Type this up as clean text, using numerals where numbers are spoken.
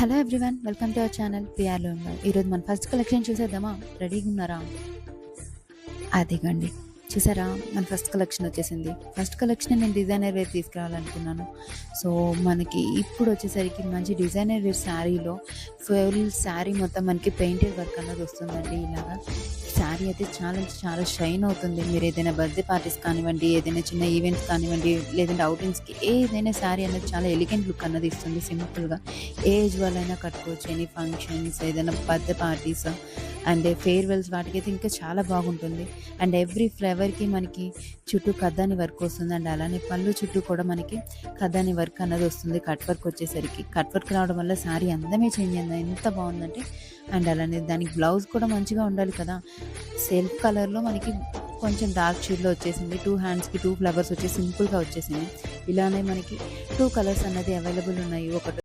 Hello everyone, welcome to our channel పిఆర్లో ఉన్నారు. ఈరోజు మన ఫస్ట్ కలెక్షన్ చూసేద్దామా? రెడీగా ఉన్నారా? అదిగండి, చూసారా? మన ఫస్ట్ కలెక్షన్ వచ్చేసింది. ఫస్ట్ కలెక్షన్ నేను డిజైనర్ వేర్ తీసుకురావాలనుకున్నాను. సో మనకి ఇప్పుడు వచ్చేసరికి మంచి డిజైనర్ వేర్ శారీలో ఫుల్ శారీ మొత్తం మనకి పెయింటెడ్ వర్క్ అన్నది వస్తుందండి. ఇలాగా శారీ అయితే చాలా అంటే చాలా షైన్ అవుతుంది. మీరు ఏదైనా బర్త్డే పార్టీస్ కానివ్వండి, ఏదైనా చిన్న ఈవెంట్స్ కానివ్వండి, లేదంటే అవుటింగ్స్కి ఏదైనా శారీ అనేది చాలా ఎలిగెంట్ లుక్ అన్నది ఇస్తుంది. సింపుల్గా ఏ ఏజ్ వాళ్ళైనా కట్టుకోవచ్చు. ఎనీ ఫంక్షన్స్, ఏదైనా బర్త్డే పార్టీస్ అండ్ ఫేర్వెల్స్ వాటికైతే ఇంకా చాలా బాగుంటుంది. అండ్ ఎవ్రీ ఫ్లేవర్కి మనకి చుట్టూ కద్దాని వర్క్ వస్తుంది. అండ్ అలానే పళ్ళు చుట్టూ కూడా మనకి కద్దాని వర్క్ అన్నది వస్తుంది. కట్ వర్క్ వచ్చేసరికి కట్ వర్క్ రావడం వల్ల శారీ అందమే చేంజ్ అయింది. ఎంత బాగుందంటే, అండ్ అలానే దానికి బ్లౌజ్ కూడా మంచిగా ఉండాలి కదా. సెల్ఫ్ కలర్లో మనకి కొంచెం డార్క్ షేడ్లో వచ్చేసింది. 2 హ్యాండ్స్కి 2 ఫ్లవర్స్ వచ్చి సింపుల్గా వచ్చేసింది. ఇలానే మనకి 2 కలర్స్ అన్నది అవైలబుల్ ఉన్నాయి. ఒకటి